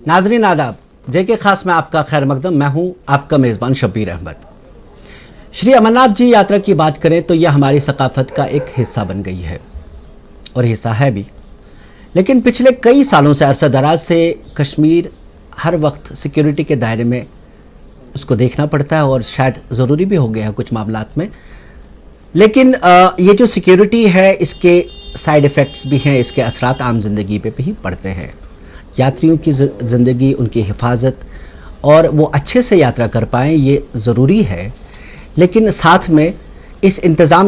नाजरीन आदाब, जेके खास में आपका खैर मकदम। मैं हूं आपका मेज़बान शब्बीर अहमद। श्री अमरनाथ जी यात्रा की बात करें तो यह हमारी सकाफत का एक हिस्सा बन गई है और हिस्सा है भी। लेकिन पिछले कई सालों से, अरसा दराज से कश्मीर हर वक्त सिक्योरिटी के दायरे में उसको देखना पड़ता है और शायद ज़रूरी भी हो गया है कुछ मामलात में। लेकिन ये जो सिक्योरिटी है, इसके साइड इफ़ेक्ट्स भी हैं, इसके असरात आम ज़िंदगी पे भी पड़ते हैं। यात्रियों की ज़िंदगी, उनकी हिफाजत और वो अच्छे से यात्रा कर पाएँ, ये ज़रूरी है। लेकिन साथ में इस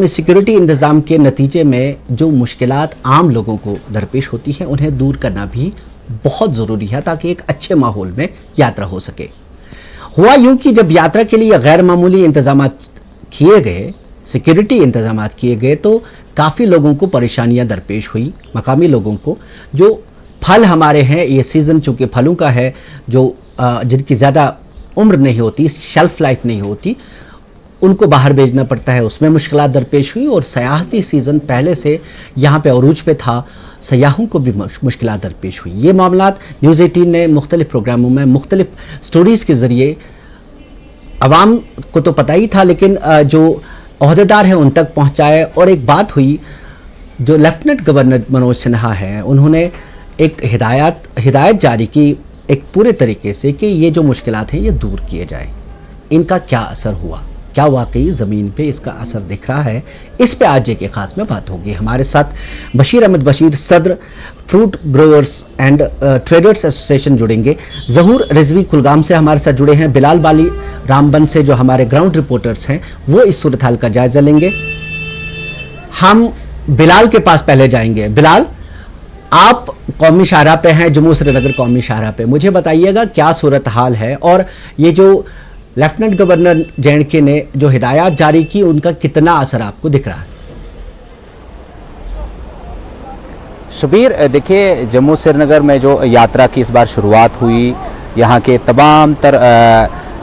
सिक्योरिटी इंतज़ाम के नतीजे में जो मुश्किलात आम लोगों को दरपेश होती हैं, उन्हें दूर करना भी बहुत ज़रूरी है ताकि एक अच्छे माहौल में यात्रा हो सके। हुआ यूँ कि जब यात्रा के लिए गैर मामूली इंतज़ाम किए गए, सिक्योरिटी इंतज़ाम किए गए, तो काफ़ी लोगों को परेशानियां दरपेश हुई। मकामी लोगों को, जो फल हमारे हैं, ये सीज़न चूँकि फलों का है, जो जिनकी ज़्यादा उम्र नहीं होती, शेल्फ़ लाइफ नहीं होती, उनको बाहर भेजना पड़ता है, उसमें मुश्किलात दरपेश हुई। और सयाहती सीज़न पहले से यहाँ पे अरूज पे था, सयाहों को भी मुश्किलात दरपेश हुई। ये मामलात न्यूज़ 18 ने मुख्तलिफ प्रोग्रामों में मुख्तलिफ स्टोरीज़ के ज़रिए, अवाम को तो पता ही था लेकिन जो ओहदेदार हैं उन तक पहुँचाए। और एक बात हुई, जो लेफ्टिनेंट गवर्नर मनोज सिन्हा हैं, उन्होंने एक हिदायत जारी की एक पूरे तरीके से कि ये जो मुश्किलात हैं ये दूर किए जाए। इनका क्या असर हुआ, क्या वाकई ज़मीन पे इसका असर दिख रहा है, इस पे आज के खास में बात होगी। हमारे साथ बशीर अहमद बशीर, सदर fruit growers and traders association जुड़ेंगे। ज़हूर रिजवी कुलगाम से हमारे साथ जुड़े हैं। बिलाल बाली रामबन से जो हमारे ग्राउंड रिपोर्टर्स हैं, वो इस सूरत हाल का जायज़ा लेंगे। हम बिलाल के पास पहले जाएंगे। बिलाल, आप कौमी शाहराह पे हैं, जम्मू श्रीनगर कौमी शाहराह पे, मुझे बताइएगा क्या सूरत हाल है और ये जो लेफ्टिनेंट गवर्नर जे.एंड.के ने जो हिदायत जारी की, उनका कितना असर आपको दिख रहा है? शबीर, देखिए, जम्मू श्रीनगर में जो यात्रा की इस बार शुरुआत हुई, यहाँ के तमाम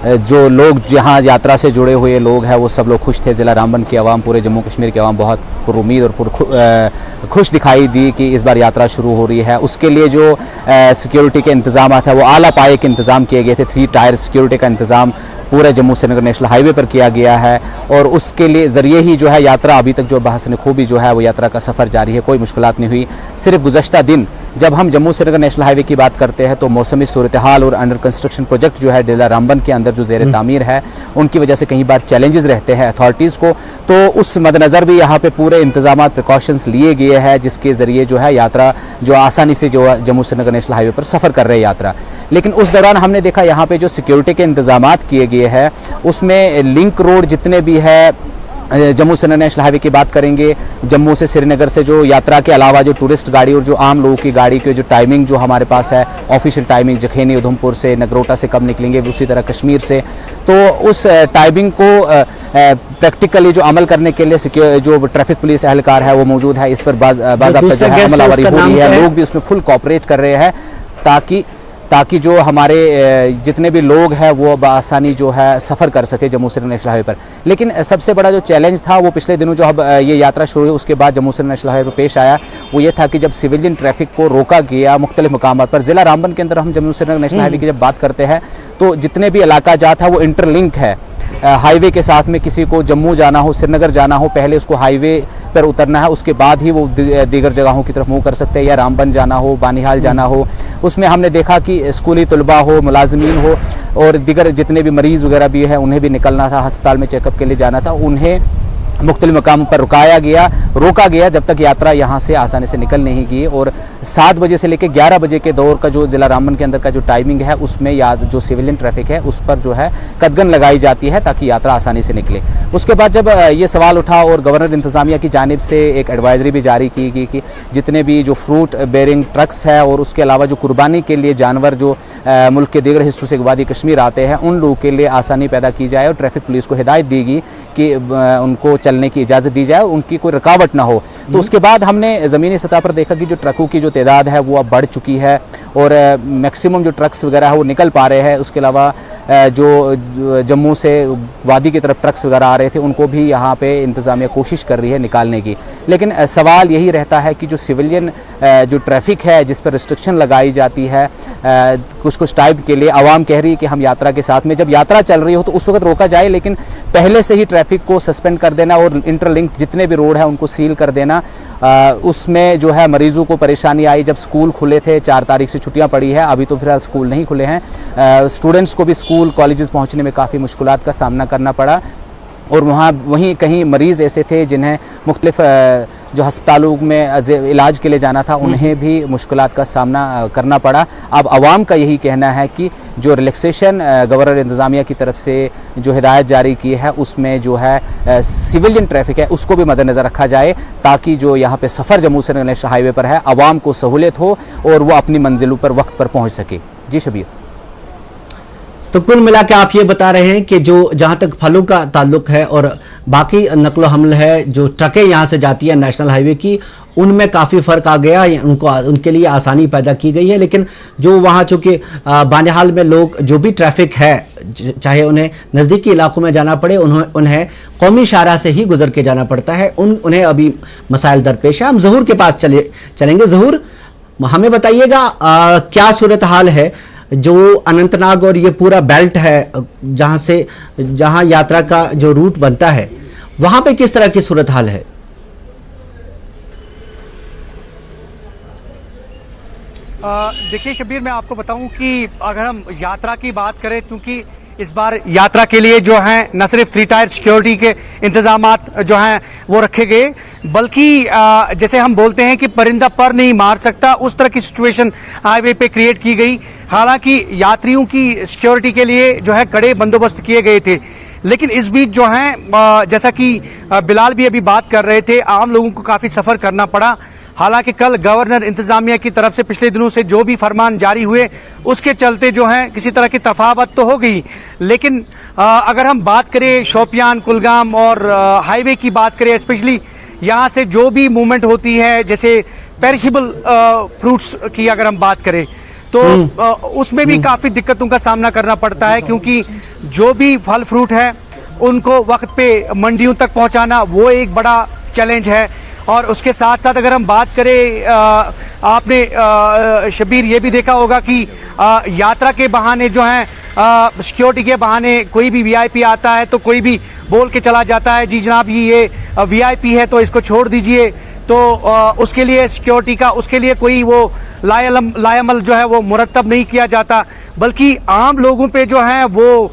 जो लोग जहाँ यात्रा से जुड़े हुए लोग हैं वो सब लोग खुश थे। ज़िला रामबन की आवाम, पूरे जम्मू कश्मीर की आवाम बहुत पुरुमीद और खुश दिखाई दी कि इस बार यात्रा शुरू हो रही है। उसके लिए जो सिक्योरिटी के इंतज़ाम हैं वो आला पाए के इंतज़ाम किए गए थे। 3 टायर सिक्योरिटी का इंतज़ाम पूरे जम्मू श्रीनगर नेशनल हाईवे पर किया गया है और उसके लिए ज़रिए ही जो है यात्रा अभी तक जो बहसन खूबी जो है वो यात्रा का सफ़र जारी है, कोई मुश्किलात नहीं हुई। सिर्फ गुज़श्ता दिन जब हम जम्मू श्रीनगर नेशनल हाईवे की बात करते हैं तो मौसमी सूरत हाल और अंडर कंस्ट्रक्शन प्रोजेक्ट जो है ज़िला रामबन के अंदर जो ज़ेर तामीर है, उनकी वजह से कई बार चैलेंजेस रहते हैं अथॉरिटीज़ को, तो उस मद्देनज़र भी यहाँ पे पूरे इंतजाम प्रिकॉशंस लिए गए हैं, जिसके ज़रिए जो है यात्रा जो आसानी से जो जम्मू श्रीनगर नेशनल हाईवे पर सफ़र कर रहे हैं यात्रा। लेकिन उस दौरान हमने देखा यहाँ पे जो सिक्योरिटी के इंतजाम किए गए हैं, उसमें लिंक रोड जितने भी है, जम्मू श्रीनगर नेशनल हाईवे की बात करेंगे, जम्मू से श्रीनगर से जो यात्रा के अलावा जो टूरिस्ट गाड़ी और जो आम लोगों की गाड़ी की जो टाइमिंग जो हमारे पास है, ऑफिशियल टाइमिंग जखेनी, उधमपुर से, नगरोटा से कब निकलेंगे, उसी तरह कश्मीर से, तो उस टाइमिंग को प्रैक्टिकली जो अमल करने के लिए जो ट्रैफिक पुलिस एहलकार है वो मौजूद है। इस पर बाज़ाब्ता जो है अमलावरी हो रही है, लोग भी उसमें फुल कोऑपरेट कर रहे हैं ताकि जो हमारे जितने भी लोग हैं वो बआसानी जो है सफ़र कर सके जम्मू श्रीनगर नेशनल हाईवे पर। लेकिन सबसे बड़ा जो चैलेंज था वो पिछले दिनों जो अब ये यात्रा शुरू हुई उसके बाद जम्मू श्रीनगर नेशनल हाईवे पर पेश आया, वो ये था कि जब सिविलियन ट्रैफिक को रोका गया मुख्तलिफ मकामात पर। ज़िला रामबन के अंदर हम जम्मू श्रीनगर नेशनल हाईवे की जब बात करते हैं तो जितने भी इलाका जात है वो इंटरलिंक है हाईवे के साथ में। किसी को जम्मू जाना हो, श्रीनगर जाना हो, पहले उसको हाईवे पर उतरना है, उसके बाद ही वो दीगर जगहों की तरफ मूव कर सकते हैं, या रामबन जाना हो, बानिहाल जाना हो। उसमें हमने देखा कि स्कूली तलबा हो, मुलाजमीन हो और दीगर जितने भी मरीज़ वगैरह भी हैं उन्हें भी निकलना था, अस्पताल में चेकअप के लिए जाना था, उन्हें मुख्तलिफ मकामों पर रोका गया जब तक यात्रा यहाँ से आसानी से निकल नहीं गई। और 7 बजे से लेकर 11 बजे के दौर का जो ज़िला रामबन के अंदर का जो टाइमिंग है उसमें जो सिविलियन ट्रैफिक है उस पर जो है कदगन लगाई जाती है ताकि यात्रा आसानी से निकले। उसके बाद जब ये सवाल उठा और गवर्नर इंतज़ामिया की जानिब से एक एडवाइजरी भी जारी की गई कि जितने भी जो फ्रूट बेरिंग ट्रक्स है और उसके अलावा जो कुर्बानी के लिए जानवर जो मुल्क के दीगर हिस्सों से वादी कश्मीर आते हैं उन लोगों के लिए आसानी पैदा की जाए और ट्रैफिक पुलिस को हिदायत दी गई कि उनको चलने की इजाज़त दी जाए, उनकी कोई रुकावट ना हो। तो उसके बाद हमने ज़मीनी सतह पर देखा कि जो ट्रकों की जो तादाद है वो अब बढ़ चुकी है और मैक्सिमम जो ट्रक्स वगैरह है वो निकल पा रहे हैं। उसके अलावा जो जम्मू से वादी की तरफ ट्रक्स वगैरह आ रहे थे उनको भी यहाँ पे इंतज़ामिया कोशिश कर रही है निकालने की। लेकिन सवाल यही रहता है कि जो सिविलियन जो ट्रैफिक है जिस पर रिस्ट्रिक्शन लगाई जाती है कुछ टाइम के लिए, आवाम कह रही है कि हम यात्रा के साथ में, जब यात्रा चल रही हो तो उस वक्त रोका जाए, लेकिन पहले से ही ट्रैफिक को सस्पेंड कर देना और इंटरलिंक जितने भी रोड है उनको सील कर देना, उसमें जो है मरीजों को परेशानी आई। जब स्कूल खुले थे, 4 तारीख से छुट्टियां पड़ी है, अभी तो फिलहाल स्कूल नहीं खुले हैं, स्टूडेंट्स को भी स्कूल कॉलेजेस पहुंचने में काफ़ी मुश्किलात का सामना करना पड़ा। और वहीं कहीं मरीज़ ऐसे थे जिन्हें मुख्तलिफ जो हस्पतालों में इलाज के लिए जाना था उन्हें भी मुश्किलात का सामना करना पड़ा। अब आवाम का यही कहना है कि जो रिलैक्सेशन गवर्नर इंतज़ामिया की तरफ से जो हिदायत जारी की है उसमें जो है सिविलियन ट्रैफिक है उसको भी मद्देनज़र रखा जाए, ताकि जो यहाँ पे सफ़र जम्मू से नेशनल हाईवे पर है आवाम को सहूलियत हो और वो अपनी मंजिलों पर वक्त पर पहुँच सके। जी शबीर। तो कुल मिला के आप ये बता रहे हैं कि जो जहां तक फलों का ताल्लुक है और बाकी नकलो हमल है, जो ट्रकें यहां से जाती है नेशनल हाईवे की, उनमें काफ़ी फ़र्क आ गया, उनके लिए आसानी पैदा की गई है। लेकिन जो वहाँ चूँकि बानिहाल में लोग जो भी ट्रैफिक है, चाहे उन्हें नज़दीकी इलाकों में जाना पड़े, उन्हें कौमी शाहराह से ही गुजर के जाना पड़ता है, उन्हें अभी मसाइल दरपेश है। हम जहूर के पास चलेंगे। जहूर, हमें बताइएगा क्या सूरत हाल है जो अनंतनाग और ये पूरा बेल्ट है जहां यात्रा का जो रूट बनता है वहां पे किस तरह की सूरत हाल है? देखिए शबीर, मैं आपको बताऊं कि अगर हम यात्रा की बात करें, चूंकि इस बार यात्रा के लिए जो है न सिर्फ 3 टायर सिक्योरिटी के इंतजामात जो हैं वो रखे गए, बल्कि जैसे हम बोलते हैं कि परिंदा पर नहीं मार सकता, उस तरह की सिचुएशन हाईवे पे क्रिएट की गई। हालांकि यात्रियों की सिक्योरिटी के लिए जो है कड़े बंदोबस्त किए गए थे, लेकिन इस बीच जो है जैसा कि बिलाल भी अभी बात कर रहे थे, आम लोगों को काफ़ी सफ़र करना पड़ा। हालांकि कल गवर्नर इंतजामिया की तरफ से पिछले दिनों से जो भी फरमान जारी हुए उसके चलते जो है किसी तरह की तफावत तो हो गई, लेकिन अगर हम बात करें शोपियान, कुलगाम और हाईवे की बात करें, स्पेशली यहाँ से जो भी मूवमेंट होती है, जैसे पेरिशेबल फ्रूट्स की अगर हम बात करें तो उसमें भी काफ़ी दिक्कतों का सामना करना पड़ता है, क्योंकि जो भी फल फ्रूट है उनको वक्त पे मंडियों तक पहुँचाना वो एक बड़ा चैलेंज है। और उसके साथ साथ अगर हम बात करें, आपने शबीर ये भी देखा होगा कि यात्रा के बहाने जो है सिक्योरिटी के बहाने कोई भी वीआईपी आता है तो कोई भी बोल के चला जाता है, जी जनाब ये वीआईपी है तो इसको छोड़ दीजिए, तो उसके लिए सिक्योरिटी का उसके लिए कोई वो लायमल जो है वो मुरतब नहीं किया जाता, बल्कि आम लोगों पे जो है वो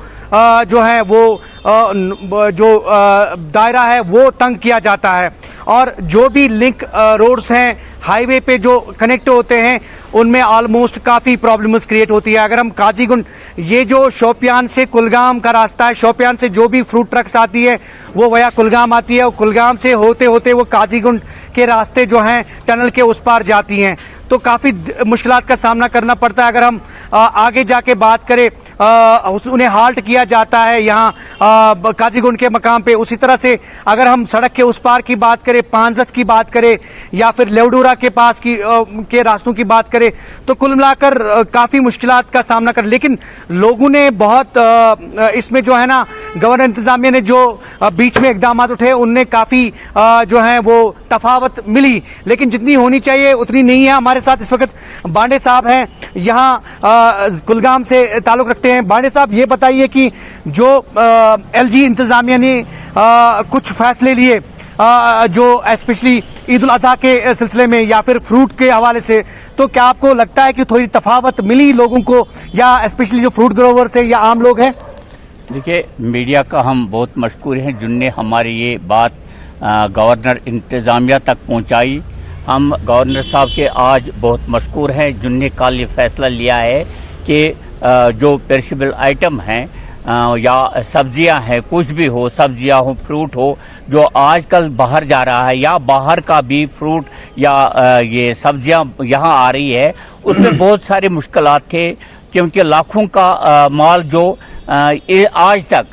दायरा है वो तंग किया जाता है। और जो भी लिंक रोड्स हैं हाईवे पे जो कनेक्ट होते हैं उनमें ऑलमोस्ट काफ़ी प्रॉब्लम्स क्रिएट होती है। अगर हम काजीगुंड, ये जो शोपियान से कुलगाम का रास्ता है, शोपियान से जो भी फ्रूट ट्रक्स आती है वो वया कुलगाम आती है और कुलगाम से होते होते वो काजीगुंड के रास्ते जो हैं टनल के उस पार जाती हैं, तो काफ़ी मुश्किलात का सामना करना पड़ता है। अगर हम आगे जाके बात करें, उन्हें हाल्ट किया जाता है यहाँ काजीगुंड के मकाम पे। उसी तरह से अगर हम सड़क के उस पार की बात करें, पांजत की बात करें या फिर लेवडूरा के पास के रास्तों की बात करें, तो कुल मिलाकर काफ़ी मुश्किलात का सामना कर, लेकिन लोगों ने बहुत इसमें जो है ना गवर्नर इंतजामिया ने जो बीच में इकदाम उठे उनने काफ़ी जो है वो तफावत मिली, लेकिन जितनी होनी चाहिए उतनी नहीं है। हमारे साथ इस वक्त बांडे साहब हैं, यहाँ कुलगाम से ताल्लुक़ रखते हैं। बांडे साहब, ये बताइए कि जो एलजी इंतजामिया ने कुछ फैसले लिए जो स्पेशली ईद उल अज़हा के सिलसिले में या फिर फ्रूट के हवाले से, तो क्या आपको लगता है कि थोड़ी तफावत मिली लोगों को, या स्पेशली जो फ्रूट ग्रोवर्स है या आम लोग हैं? देखिए, मीडिया का हम बहुत मशकूर हैं जिनने हमारी ये बात गवर्नर इंतज़ामिया तक पहुंचाई। हम गवर्नर साहब के आज बहुत मशकूर हैं जिनने कल ये फैसला लिया है कि जो पेरिशेबल आइटम हैं या सब्जियां हैं, कुछ भी हो, सब्जियां हो, फ्रूट हो, जो आजकल बाहर जा रहा है या बाहर का भी फ्रूट या ये सब्जियां यहाँ आ रही है, उसमें बहुत सारे मुश्किलात थे, क्योंकि लाखों का माल जो आज तक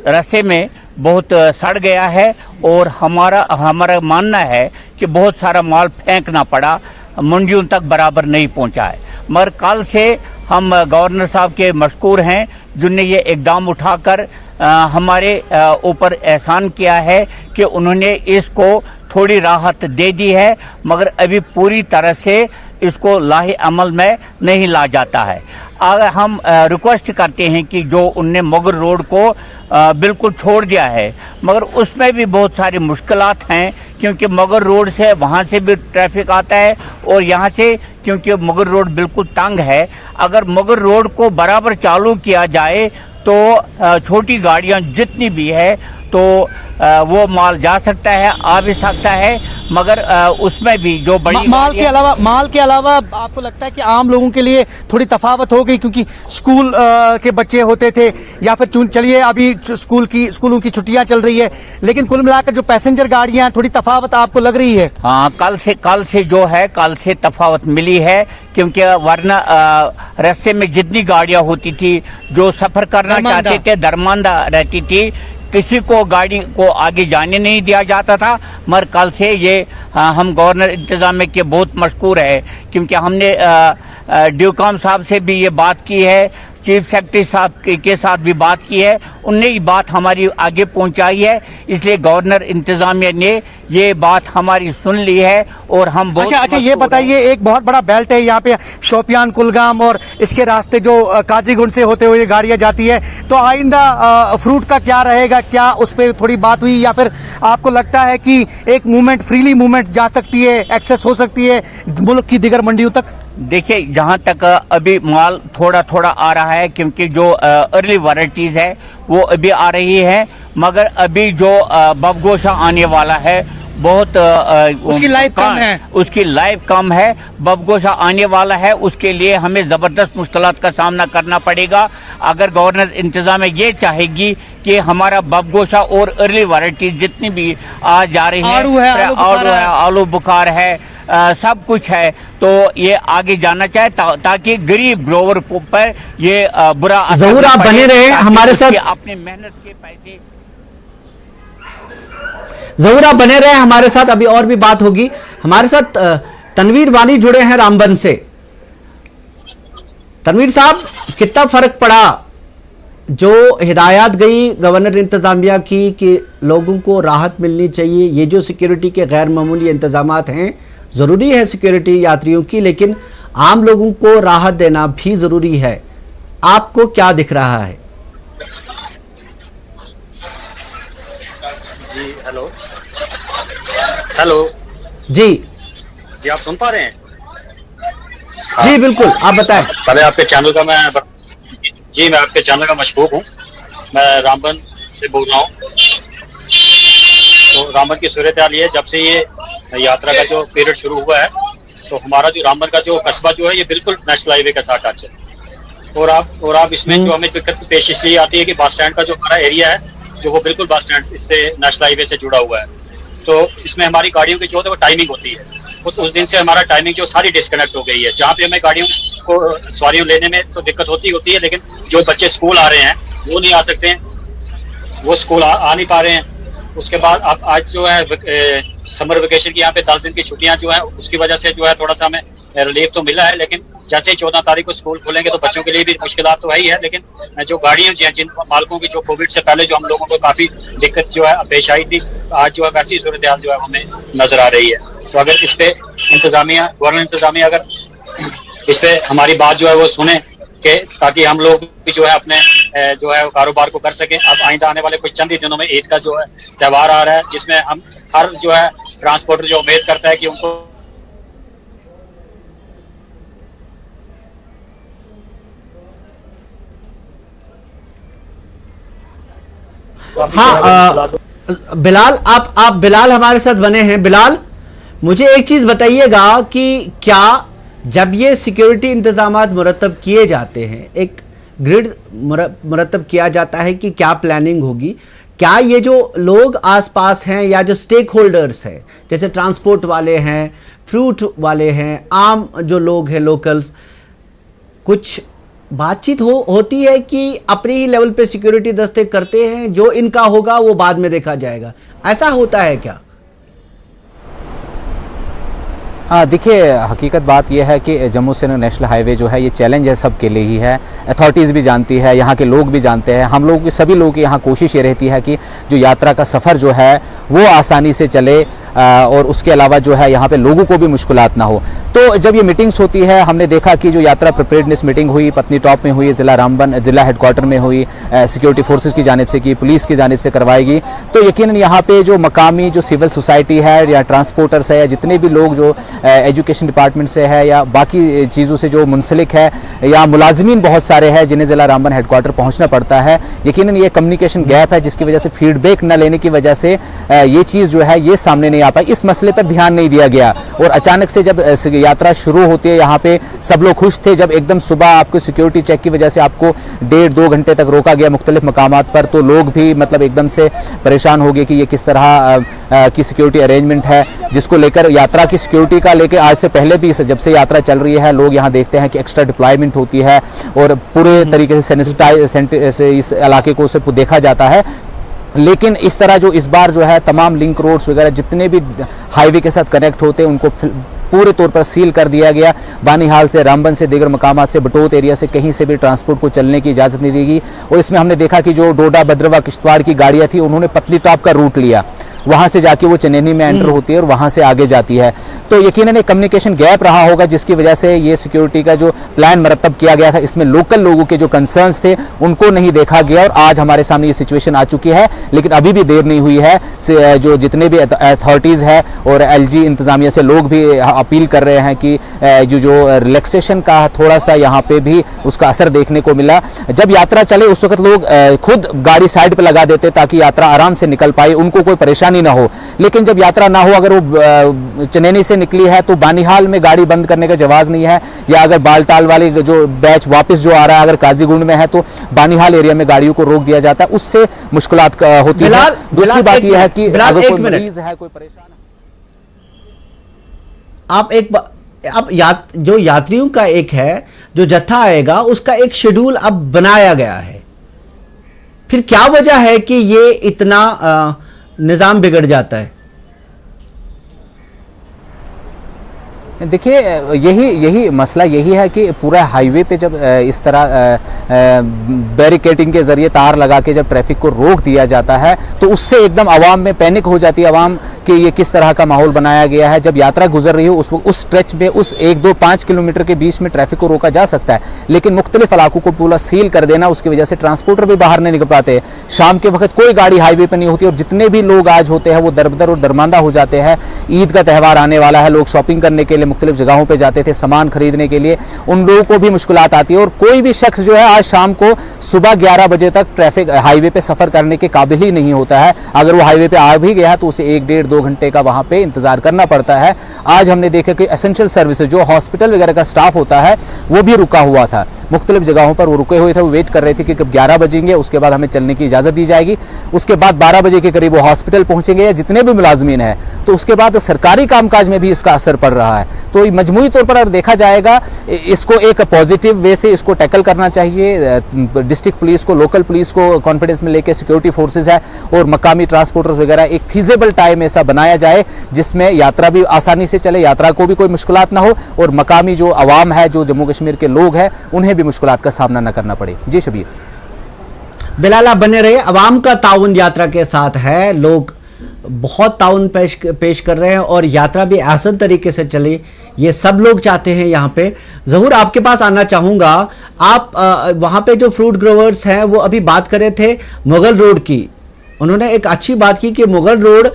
रास्ते में बहुत सड़ गया है और हमारा मानना है कि बहुत सारा माल फेंकना पड़ा, मंडियों तक बराबर नहीं पहुंचा है। मगर कल से हम गवर्नर साहब के मशकूर हैं जिन्होंने ये इकदाम उठाकर हमारे ऊपर एहसान किया है कि उन्होंने इसको थोड़ी राहत दे दी है, मगर अभी पूरी तरह से इसको लाहे अमल में नहीं ला जाता है। अगर हम रिक्वेस्ट करते हैं कि जो उनने मुगर रोड को बिल्कुल छोड़ दिया है, मगर उसमें भी बहुत सारी मुश्किलात हैं, क्योंकि मुगर रोड से वहाँ से भी ट्रैफिक आता है और यहाँ से, क्योंकि मुगर रोड बिल्कुल तंग है। अगर मुगर रोड को बराबर चालू किया जाए तो छोटी गाड़ियाँ जितनी भी है तो वो माल जा सकता है, आ भी सकता है, मगर उसमें भी जो बड़ी माल के अलावा आपको लगता है कि आम लोगों के लिए थोड़ी तफावत हो गई, क्योंकि स्कूल के बच्चे होते थे, या फिर चलिए अभी स्कूलों की छुट्टियां चल रही है, लेकिन कुल मिलाकर जो पैसेंजर गाड़ियां, थोड़ी तफावत आपको लग रही है? हाँ, कल से तफावत मिली है, क्योंकि वरना रास्ते में जितनी गाड़ियां होती थी जो सफर करना चाहते थे दरमांदा रहती थी, किसी को गाड़ी को आगे जाने नहीं दिया जाता था। मगर कल से ये हम गवर्नर इंतजामिया के बहुत मशकूर है, क्योंकि हमने ड्यूकॉम साहब से भी ये बात की है, चीफ सेक्रेटरी साहब के साथ भी बात की है, उनने ये बात हमारी आगे पहुंचाई है, इसलिए गवर्नर इंतजामिया ने ये बात हमारी सुन ली है और हम बहुत अच्छा ये बताइए, एक बहुत बड़ा बेल्ट है यहाँ पे, शोपियान, कुलगाम और इसके रास्ते जो काजीगुंड से होते हुए गाड़ियाँ जाती है, तो आइंदा फ्रूट का क्या रहेगा? क्या उस पर थोड़ी बात हुई, या फिर आपको लगता है कि एक फ्रीली मूवमेंट जा सकती है, एक्सेस हो सकती है मुल्क की दीगर मंडियों तक? देखिए, जहाँ तक अभी माल थोड़ा थोड़ा आ रहा है, क्योंकि जो अर्ली वैरायटीज है वो अभी आ रही है, मगर अभी जो बबगोशा आने वाला है बहुत उसकी लाइफ कम है, बबगोशा आने वाला है, उसके लिए हमें ज़बरदस्त मुश्किलात का सामना करना पड़ेगा। अगर गवर्नर इंतजामिया ये चाहेगी कि हमारा बबगोशा और अर्ली वैरायटीज जितनी भी आ जा रही है, आलू बुखार है, सब कुछ है, तो ये आगे जाना चाहे ताकि गरीब ग्रोवर पर ये बुरा असर जरूर आप बने रहे हमारे साथ, अपनी मेहनत के पैसे जरूर आप बने रहे हमारे साथ। अभी और भी बात होगी। हमारे साथ तनवीर वानी जुड़े हैं रामबन से। तनवीर साहब, कितना फर्क पड़ा जो हिदायत गई गवर्नर इंतजामिया की कि लोगों को राहत मिलनी चाहिए, ये जो सिक्योरिटी के गैर मामूली इंतजामात हैं, ज़रूरी है सिक्योरिटी यात्रियों की, लेकिन आम लोगों को राहत देना भी ज़रूरी है, आपको क्या दिख रहा है? जी हेलो जी जी, आप सुन पा रहे हैं? जी बिल्कुल, आप बताएं। पहले आपके चैनल का मैं आपके चैनल का मशकूक हूँ। मैं रामबन से बोल रहा हूँ। तो रामबन की सूरत हाल ये, जब से ये यात्रा का जो पीरियड शुरू हुआ है, तो हमारा जो रामबन का जो कस्बा जो है ये बिल्कुल नेशनल हाईवे के साथ टच है। और आप इसमें जो हमें दिक्कत पेश इसलिए आती है कि बस स्टैंड का जो हमारा एरिया है, जो वो बिल्कुल बस स्टैंड इससे नेशनल हाईवे से जुड़ा हुआ है, तो इसमें हमारी गाड़ियों की जो है वो टाइमिंग होती है। उस दिन से हमारा टाइमिंग जो सारी डिस्कनेक्ट हो गई है। जहाँ पे हमें गाड़ियों को सवारियों लेने में तो दिक्कत होती है, लेकिन जो बच्चे स्कूल आ रहे हैं वो नहीं आ सकते हैं, वो स्कूल आ नहीं पा रहे हैं। उसके बाद अब आज जो है समर वेकेशन की यहाँ पे 10 दिन की छुट्टियां जो है, उसकी वजह से जो है थोड़ा सा हमें रिलीफ तो मिला है, लेकिन जैसे ही 14 तारीख को स्कूल खुलेंगे तो बच्चों के लिए भी मुश्किलात तो है ही है। लेकिन जो गाड़ियां जिन मालकों की जो कोविड से पहले जो हम लोगों को काफी दिक्कत जो है पेश आई थी, आज जो है वैसी सूरत हाल जो है हमें नजर आ रही है। तो अगर इस पे गवर्नमेंट इंतजामिया अगर इस पे हमारी बात जो है वो सुने कि ताकि हम लोग भी जो है अपने जो है कारोबार को कर सकें। अब आइंदा आने वाले कुछ चंद ही दिनों में ईद का जो है त्यौहार आ रहा है, जिसमें हम हर जो है ट्रांसपोर्टर जो उम्मीद करता है कि उनको हाँ बिलाल, आप बिलाल हमारे साथ बने हैं। बिलाल, मुझे एक चीज बताइएगा कि क्या जब ये सिक्योरिटी इंतजामात मुरतब किए जाते हैं, एक ग्रिड मुरतब किया जाता है कि क्या प्लानिंग होगी, क्या ये जो लोग आसपास हैं या जो स्टेक होल्डर्स हैं, जैसे ट्रांसपोर्ट वाले हैं, फ्रूट वाले हैं, आम जो लोग हैं लोकल्स, कुछ बातचीत होती है कि अपनी ही लेवल पे सिक्योरिटी दस्ते करते हैं, जो इनका होगा वो बाद में देखा जाएगा, ऐसा होता है क्या? हाँ, देखिए हकीकत बात यह है कि जम्मू श्रीनगर नेशनल हाईवे जो है ये चैलेंज है सबके लिए ही है। अथॉरिटीज़ भी जानती है, यहाँ के लोग भी जानते हैं, हम लोग सभी लोगों की यहाँ कोशिश ये रहती है कि जो यात्रा का सफ़र जो है वो आसानी से चले और उसके अलावा जो है यहाँ पे लोगों को भी मुश्किलात ना हो। तो जब ये मीटिंग्स होती है, हमने देखा कि जो यात्रा प्रिपेयर्डनेस मीटिंग हुई पत्नी टॉप में हुई, ज़िला रामबन जिला हेडक्वार्टर में हुई, सिक्योरिटी फोर्सेस की जानिब से की, पुलिस की जानिब से करवाएगी, तो यकीनन यहाँ पे जो मकामी जो सिविल सोसाइटी है या ट्रांसपोर्टर्स है या जितने भी लोग जो एजुकेशन डिपार्टमेंट से है या बाकी चीज़ों से जो मुंसलिक है या मुलाजमीन बहुत सारे हैं जिन्हें ज़िला रामबन हेडक्वार्टर पहुँचना पड़ता है, यकीनन ये कम्युनिकेशन गैप है जिसकी वजह से फीडबैक न लेने की वजह से ये चीज़ जो है ये सामने नहीं आ पाई। इस मसले पर ध्यान नहीं दिया गया और अचानक से जब यात्रा शुरू होती है यहाँ पे सब लोग खुश थे, जब एकदम सुबह आपको सिक्योरिटी चेक की वजह से आपको 1.5-2 घंटे तक रोका गया मुख्तलिफ मकामात पर, तो लोग भी मतलब एकदम से परेशान हो गए कि ये किस तरह की सिक्योरिटी अरेंजमेंट है, जिसको लेकर यात्रा की सिक्योरिटी का लेकर आज से पहले भी जब से यात्रा चल रही है लोग यहाँ देखते हैं कि एक्स्ट्रा डिप्लॉयमेंट होती है और पूरे तरीके से सैनिटाइज इस इलाके को उसे देखा जाता है। लेकिन इस तरह जो इस बार जो है तमाम लिंक रोड्स वगैरह जितने भी हाईवे के साथ कनेक्ट होते हैं उनको पूरे तौर पर सील कर दिया गया। बानीहाल से, रामबन से, दीगर मकामात से, बटोत एरिया से कहीं से भी ट्रांसपोर्ट को चलने की इजाज़त नहीं दी गई। और इसमें हमने देखा कि जो डोडा, भद्रवा, किश्तवाड़ की गाड़ियाँ थी उन्होंने पतली टॉप का रूट लिया, वहाँ से जाके वो चनैनी में एंटर होती है और वहाँ से आगे जाती है। तो यकीनन एक कम्युनिकेशन गैप रहा होगा जिसकी वजह से ये सिक्योरिटी का जो प्लान मरतब किया गया था इसमें लोकल लोगों के जो कंसर्न्स थे उनको नहीं देखा गया और आज हमारे सामने ये सिचुएशन आ चुकी है। लेकिन अभी भी देर नहीं हुई है, जो जितने भी अथॉरिटीज़ है और एलजी इंतज़ामिया से लोग भी अपील कर रहे हैं कि जो रिलैक्सेशन का थोड़ा सा यहाँ पे भी उसका असर देखने को मिला। जब यात्रा चले उस वक्त लोग खुद गाड़ी साइड पर लगा देते ताकि यात्रा आराम से निकल पाए, उनको कोई परेशानी ना हो। लेकिन जब यात्रा ना हो, अगर वो चनैनी से निकली है तो बानीहाल में गाड़ी बंद करने का जवाब नहीं है, या अगर बालटाल वाली जो बैच वापस जो आ रहा है अगर काजीगुंड में है तो बानीहाल एरिया में गाड़ियों को रोक दिया जाता है, उससे मुश्किलात होती है। दूसरी बात यह है कि अगर कोई मरीज है, कोई परेशान है, आप जो यात्रियों का एक है जो जत्था आएगा उसका एक शेड्यूल अब बनाया गया है, फिर क्या वजह है कि ये इतना निजाम बिगड़ जाता है? देखिए यही मसला यही है कि पूरा हाईवे पे जब इस तरह बैरिकेडिंग के जरिए तार लगा के जब ट्रैफिक को रोक दिया जाता है तो उससे एकदम आवाम में पैनिक हो जाती है आवाम कि ये किस तरह का माहौल बनाया गया है। जब यात्रा गुजर रही हो उस स्ट्रेच में उस 1-2-5 किलोमीटर के बीच में ट्रैफिक को रोका जा सकता है, लेकिन मुख्तलिफ इलाकों को पूरा सील कर देना उसकी वजह से ट्रांसपोर्टर भी बाहर नहीं निकल पाते। शाम के वक्त कोई गाड़ी हाईवे पर नहीं होती और जितने भी लोग आज होते हैं वो दरबदर और दरमांदा हो जाते हैं। ईद का त्यौहार आने वाला है, लोग शॉपिंग करने के लिए मुख्तलिफ जगहों पे जाते थे सामान खरीदने के लिए, उन लोगों को भी मुश्किलात आती है और कोई भी शख्स जो है आज शाम को सुबह 11 बजे तक ट्रैफिक हाईवे पे सफर करने के काबिल ही नहीं होता है। अगर वो हाईवे पे आ भी गया तो उसे 1-1.5-2 घंटे का वहां पे इंतजार करना पड़ता है। आज हमने देखा कि एसेंशियल सर्विसेज जो हॉस्पिटल वगैरह का स्टाफ होता है वो भी रुका हुआ था, मुख्तलिफ जगहों पर वो रुके हुए थे, वो वेट कर रहे थे कि कब 11 बजेंगे उसके बाद हमें चलने की इजाजत दी जाएगी, उसके बाद 12 बजे के करीब वो हॉस्पिटल पहुंचेंगे या जितने भी मुलाजमीन है, तो उसके बाद सरकारी कामकाज में भी इसका असर पड़ रहा है। तो मजमूई तौर पर अगर देखा जाएगा इसको एक पॉजिटिव वे से इसको टैकल करना चाहिए। डिस्ट्रिक्ट पुलिस को, लोकल पुलिस को कॉन्फिडेंस में लेकर सिक्योरिटी फोर्सेज है और मकामी ट्रांसपोर्टर्स वगैरह एक फीजेबल टाइम ऐसा बनाया जाए जिसमें यात्रा भी आसानी से चले, यात्रा को भी कोई मुश्किलात ना हो और मकामी जो अवाम है, जो जम्मू कश्मीर के लोग हैं, उन्हें भी मुश्किलात का सामना न करना पड़े। जी शबीर। बिलाल आप बने रहे, अवाम का ताउन यात्रा के साथ है, लोग बहुत ताउन पेश कर रहे हैं और यात्रा भी आसान तरीके से चले, ये सब लोग चाहते हैं। यहाँ पे ज़हूर आपके पास आना चाहूँगा, आप वहाँ पे जो फ्रूट ग्रोवर्स हैं वो अभी बात कर रहे थे मुगल रोड की, उन्होंने एक अच्छी बात की कि मुगल रोड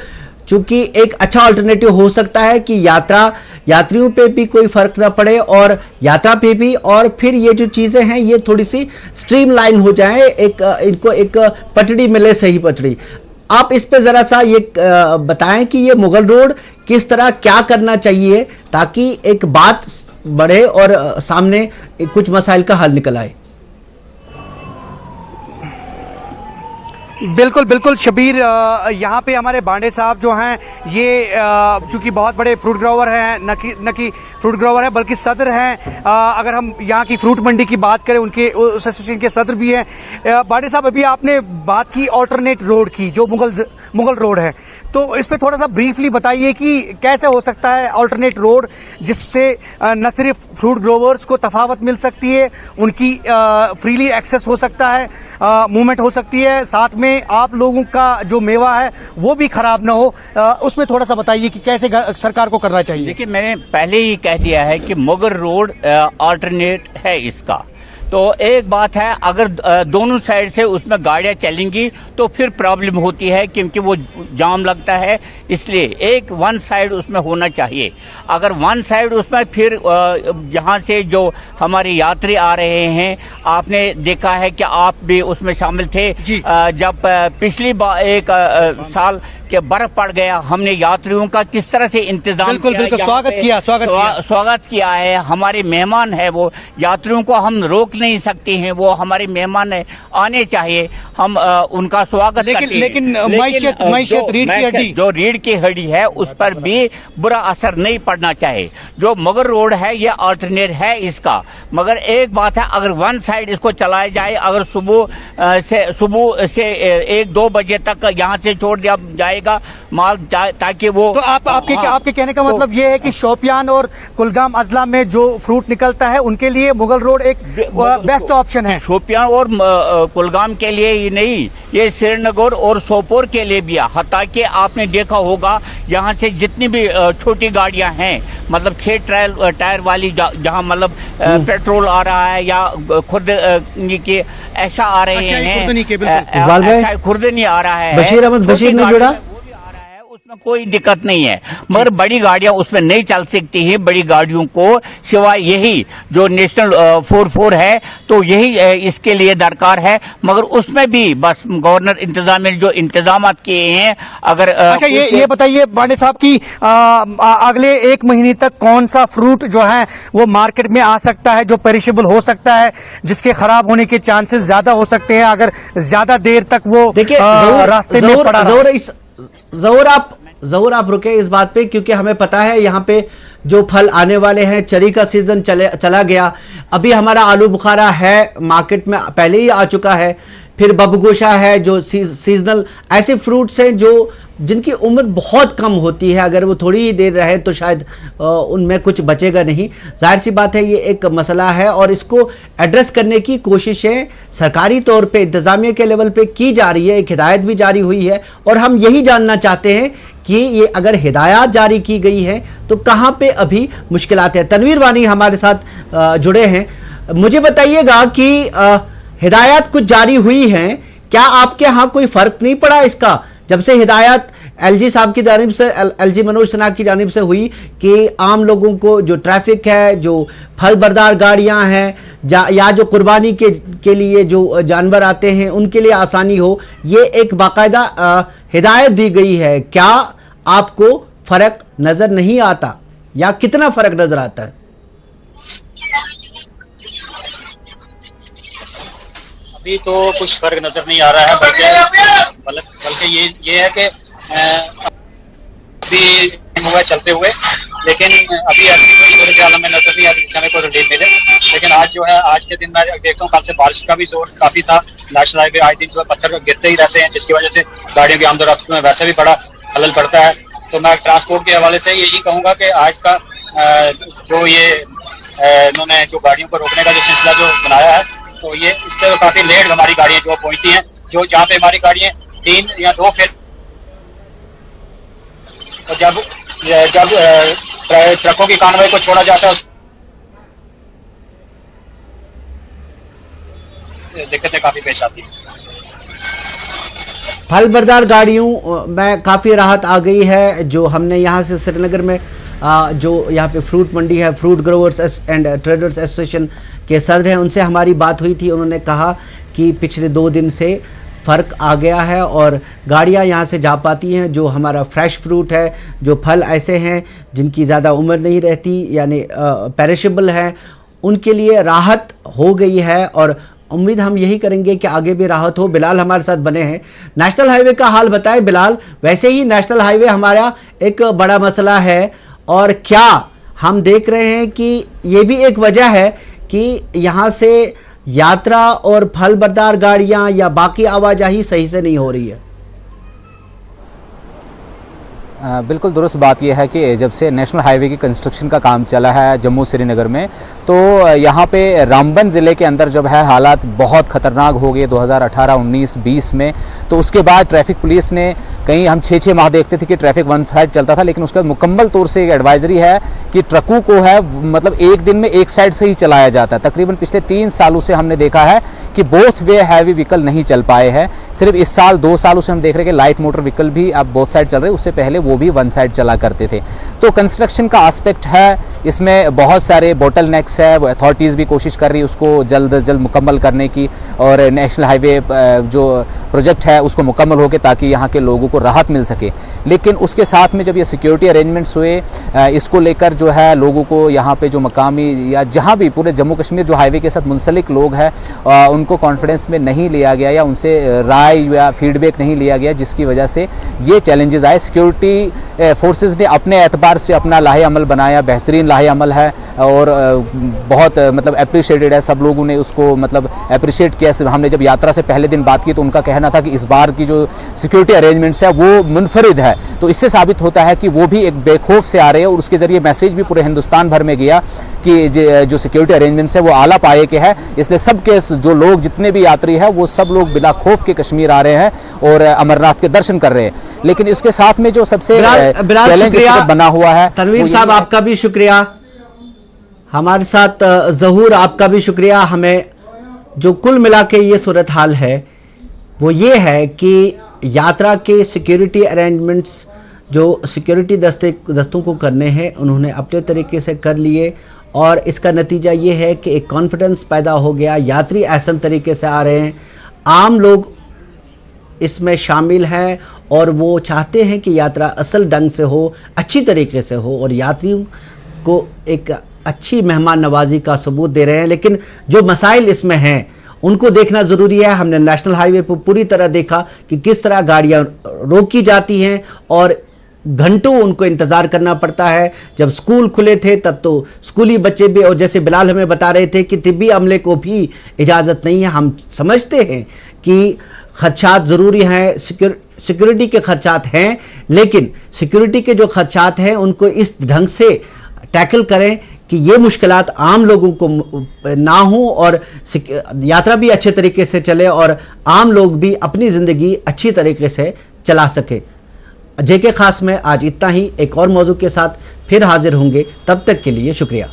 चूंकि एक अच्छा अल्टरनेटिव हो सकता है कि यात्रियों पे भी कोई फर्क ना पड़े और यात्रा पे भी, और फिर ये जो चीज़ें हैं ये थोड़ी सी स्ट्रीमलाइन हो जाए, इनको एक पटड़ी मिले, सही पटड़ी। आप इस पे ज़रा सा ये बताएं कि ये मुगल रोड किस तरह क्या करना चाहिए ताकि एक बात बढ़े और सामने कुछ मसाइल का हल निकल आए। बिल्कुल बिल्कुल शबीर, यहाँ पे हमारे बांडे साहब जो हैं ये चूँकि बहुत बड़े फ्रूट ग्रोवर हैं, न कि फ्रूट ग्रोवर है बल्कि सदर हैं। अगर हम यहाँ की फ्रूट मंडी की बात करें, उनके उस एसोसिएशन के सदर भी हैं। बांडे साहब, अभी आपने बात की ऑल्टरनेट रोड की, जो मुगल रोड है, तो इस पर थोड़ा सा ब्रीफली बताइए कि कैसे हो सकता है ऑल्टरनेट रोड, जिससे न सिर्फ फ्रूट ग्रोवर्स को तफावत मिल सकती है, उनकी फ्रीली एक्सेस हो सकता है, मूवमेंट हो सकती है, साथ में आप लोगों का जो मेवा है वो भी खराब ना हो। उसमें थोड़ा सा बताइए कि कैसे सरकार को करना चाहिए। देखिए, मैंने पहले ही कह दिया है कि मुगल रोड अल्टरनेट है इसका। तो एक बात है, अगर दोनों साइड से उसमें गाड़ियां चलेंगी तो फिर प्रॉब्लम होती है, क्योंकि वो जाम लगता है। इसलिए एक वन साइड उसमें होना चाहिए। अगर वन साइड उसमें, फिर यहाँ से जो हमारे यात्री आ रहे हैं, आपने देखा है कि आप भी उसमें शामिल थे जब पिछली बार एक साल के बर्फ पड़ गया, हमने यात्रियों का किस तरह से इंतजाम बिल्कुल स्वागत किया है। हमारे मेहमान है, वो यात्रियों को हम रोक नहीं सकते हैं, वो हमारे मेहमान है, आने चाहिए, हम उनका स्वागत करते हैं। लेकिन मैशत रीढ़ की हड्डी, जो रीढ़ की हड्डी है, उस पर भी बुरा असर नहीं पड़ना चाहिए। जो मुगल रोड है ये अल्टरनेट है इसका, मगर एक बात है, अगर वन साइड इसको चलाया जाए, अगर सुबह से 1-2 बजे तक यहाँ से छोड़ दिया जाएगा माल, ताकि वो तो आपके कहने का मतलब ये है कि शोपियान और कुलगाम अजला में जो फ्रूट निकलता है उनके लिए मुगल रोड एक बेस्ट ऑप्शन है। शोपियान और कुलगाम के लिए ही नहीं, ये श्रीनगर और सोपोर के लिए भी है। हालांकि आपने देखा होगा यहाँ से जितनी भी छोटी गाड़ियां हैं, मतलब खेत टायर वाली, जहाँ मतलब पेट्रोल आ रहा है या खुद के ऐसा आ रहे हैं, खुर्दनी आ रहा है, बशीर अहमद बशीर ने जुड़ा, उसमें कोई दिक्कत नहीं है। मगर बड़ी गाड़ियां उसमें नहीं चल सकती हैं। बड़ी गाड़ियों को सिवाय यही जो नेशनल 44 है, तो यही इसके लिए दरकार है। मगर उसमें भी बस गवर्नर इंतजामिया ने जो इंतजाम किए हैं, अगर अच्छा ये बताइए बांडे साहब की अगले 1 महीने तक कौन सा फ्रूट जो है वो मार्केट में आ सकता है, जो पेरिशेबल हो सकता है, जिसके खराब होने के चांसेस ज्यादा हो सकते हैं अगर ज्यादा देर तक वो रास्ते में पड़ा रहा। जहूर आप रुके इस बात पे, क्योंकि हमें पता है यहाँ पे जो फल आने वाले हैं, चरी का सीजन चला गया, अभी हमारा आलू बुखारा है मार्केट में पहले ही आ चुका है, फिर बबगोशा है, जो सीजनल ऐसे फ्रूट्स हैं जो जिनकी उम्र बहुत कम होती है, अगर वो थोड़ी ही देर रहे तो शायद उनमें कुछ बचेगा नहीं। जाहिर सी बात है ये एक मसला है और इसको एड्रेस करने की कोशिशें सरकारी तौर पे इंतज़ामिया के लेवल पे की जा रही है, एक हिदायत भी जारी हुई है और हम यही जानना चाहते हैं कि ये अगर हिदायत जारी की गई है तो कहाँ पे अभी मुश्किलात है। तनवीर वानी हमारे साथ जुड़े हैं, मुझे बताइएगा कि हिदायत कुछ जारी हुई हैं, क्या आपके यहाँ कोई फ़र्क नहीं पड़ा इसका, जब से हिदायत एलजी साहब की जानिब से, एलजी मनोज सिन्हा की जानिब से हुई कि आम लोगों को जो ट्रैफिक है, जो फल बरदार गाड़ियां हैं या जो कुर्बानी के लिए जो जानवर आते हैं उनके लिए आसानी हो, ये एक बाकायदा हिदायत दी गई है, क्या आपको फ़र्क नज़र नहीं आता या कितना फ़र्क नज़र आता है? अभी तो कुछ फर्क नजर नहीं आ रहा है, बल्कि ये है कि अभी हुआ चलते हुए, लेकिन अभी ऐसी कोई सूरत हाल में नजर नहीं आ रही हमें कोई रिलीफ मिले। लेकिन आज जो है, आज के दिन मैं देखता हूँ कल से बारिश का भी जोर काफी था, नेशनल हाईवे आए दिन जो है पत्थर गिरते ही रहते हैं, जिसकी वजह से गाड़ियों की आमदोरफ्त में वैसे भी बड़ा खलल पड़ता है। तो मैं ट्रांसपोर्ट के हवाले से यही कहूँगा कि आज का जो ये इन्होंने जो गाड़ियों को रोकने का जो सिलसिला जो बनाया है, तो ये इससे काफी लेट हमारी गाड़ियां जो पहुंचती हैं, जो जहाँ पे हमारी गाड़ियां 3 या 2 फिर, तो जब ट्रकों की कानवाई को छोड़ा जाता है, दिक्कतें काफी पेश आती हैं। फल बरदार गाड़ियों में काफ़ी राहत आ गई है। जो हमने यहाँ से श्रीनगर में जो यहाँ पे फ्रूट मंडी है, fruit growers and traders association के सदर हैं, उनसे हमारी बात हुई थी। उन्होंने कहा कि पिछले 2 दिन से फ़र्क आ गया है और गाड़ियाँ यहाँ से जा पाती हैं। जो हमारा फ्रेश फ्रूट है, जो फल ऐसे हैं जिनकी ज़्यादा उम्र नहीं रहती, यानी पेरिशेबल है, उनके लिए राहत हो गई है और उम्मीद हम यही करेंगे कि आगे भी राहत हो। बिलाल हमारे साथ बने हैं। नेशनल हाईवे का हाल बताएं बिलाल। वैसे ही नेशनल हाईवे हमारा एक बड़ा मसला है, और क्या हम देख रहे हैं कि ये भी एक वजह है कि यहाँ से यात्रा और फल बरदार गाड़ियाँ या बाकी आवाजाही सही से नहीं हो रही है? बिल्कुल दुरुस्त बात यह है कि जब से नेशनल हाईवे की कंस्ट्रक्शन का काम चला है जम्मू श्रीनगर में, तो यहाँ पे रामबन ज़िले के अंदर जब है हालात बहुत ख़तरनाक हो गए 2018, 19, 20 में। तो उसके बाद ट्रैफिक पुलिस ने कहीं हम 6-6 माह देखते थे कि ट्रैफिक वन साइड चलता था, लेकिन उसके बाद मुकम्मल तौर से एक एडवाइजरी है कि ट्रकों को है मतलब एक दिन में एक साइड से ही चलाया जाता है। तकरीबन पिछले 3 सालों से हमने देखा है कि बोथ वे हैवी व्हीकल नहीं चल पाए हैं। सिर्फ इस साल 2 सालों से हम देख रहे हैं कि लाइट मोटर व्हीकल भी अब बोथ साइड चल रहे हैं, उससे पहले वो भी वन साइड चला करते थे। तो कंस्ट्रक्शन का एस्पेक्ट है, इसमें बहुत सारे बोटल नेक्स है, वो अथॉरिटीज़ भी कोशिश कर रही है उसको जल्द से जल्द मुकम्मल करने की, और नेशनल हाईवे जो प्रोजेक्ट है उसको मुकम्मल होकर ताकि यहाँ के लोगों को राहत मिल सके। लेकिन उसके साथ में जब ये सिक्योरिटी अरेंजमेंट्स हुए, इसको लेकर जो है लोगों को यहाँ पे जो मकामी या जहाँ भी पूरे जम्मू कश्मीर जो हाईवे के साथ मुंसलिक लोग हैं उनको कॉन्फिडेंस में नहीं लिया गया या उनसे राय या फीडबैक नहीं लिया गया, जिसकी वजह से ये चैलेंजेस आए। सिक्योरिटी फोर्सेस ने अपने एतबार से अपना लाहे अमल बनाया, बेहतरीन लाहे अमल है और बहुत मतलब अप्रिशिएटेड है। सब लोगों ने उसको मतलब अप्रिशिएट किया। हमने जब यात्रा से पहले दिन बात की तो उनका कहना था कि इस बार की जो सिक्योरिटी अरेंजमेंट्स है वो मुनफरिद है। तो इससे साबित होता है कि वो भी एक बेखौफ से आ रहे हैं, और उसके जरिए मैसेज भी पूरे हिंदुस्तान भर में गया कि जो सिक्योरिटी अरेंजमेंट्स है वो आला पाए के है। इसलिए सबके जो लोग जितने भी यात्री हैं वो सब लोग बिला खौफ के कश्मीर आ रहे हैं और अमरनाथ के दर्शन कर रहे हैं। लेकिन इसके साथ में जो सबसे चैलेंज बना हुआ है, तनवीर साहब आपका भी शुक्रिया, हमारे साथ जहूर आपका भी शुक्रिया। हमें जो कुल मिला के ये सूरत हाल है वो ये है कि यात्रा के सिक्योरिटी अरेंजमेंट्स जो सिक्योरिटी दस्तों को करने हैं उन्होंने अपने तरीके से कर लिए, और इसका नतीजा ये है कि एक कॉन्फिडेंस पैदा हो गया। यात्री ऐसा तरीके से आ रहे हैं, आम लोग इसमें शामिल हैं और वो चाहते हैं कि यात्रा असल ढंग से हो, अच्छी तरीके से हो, और यात्रियों को एक अच्छी मेहमान नवाजी का सबूत दे रहे हैं। लेकिन जो मसाइल इसमें हैं उनको देखना ज़रूरी है। हमने नेशनल हाईवे पर पूरी तरह देखा कि किस तरह गाड़ियाँ रोकी जाती हैं और घंटों उनको इंतज़ार करना पड़ता है। जब स्कूल खुले थे तब तो स्कूली बच्चे भी, और जैसे बिलाल हमें बता रहे थे कि तिब्बी अमले को भी इजाज़त नहीं है। हम समझते हैं कि खदशात ज़रूरी हैं, सिक्योरिटी के खदशात हैं, लेकिन सिक्योरिटी के जो खदशात हैं उनको इस ढंग से टैकल करें कि ये मुश्किलात आम लोगों को ना हो और यात्रा भी अच्छे तरीके से चले और आम लोग भी अपनी ज़िंदगी अच्छी तरीके से चला सके। जेके खास में आज इतना ही। एक और मौजू के साथ फिर हाजिर होंगे, तब तक के लिए शुक्रिया।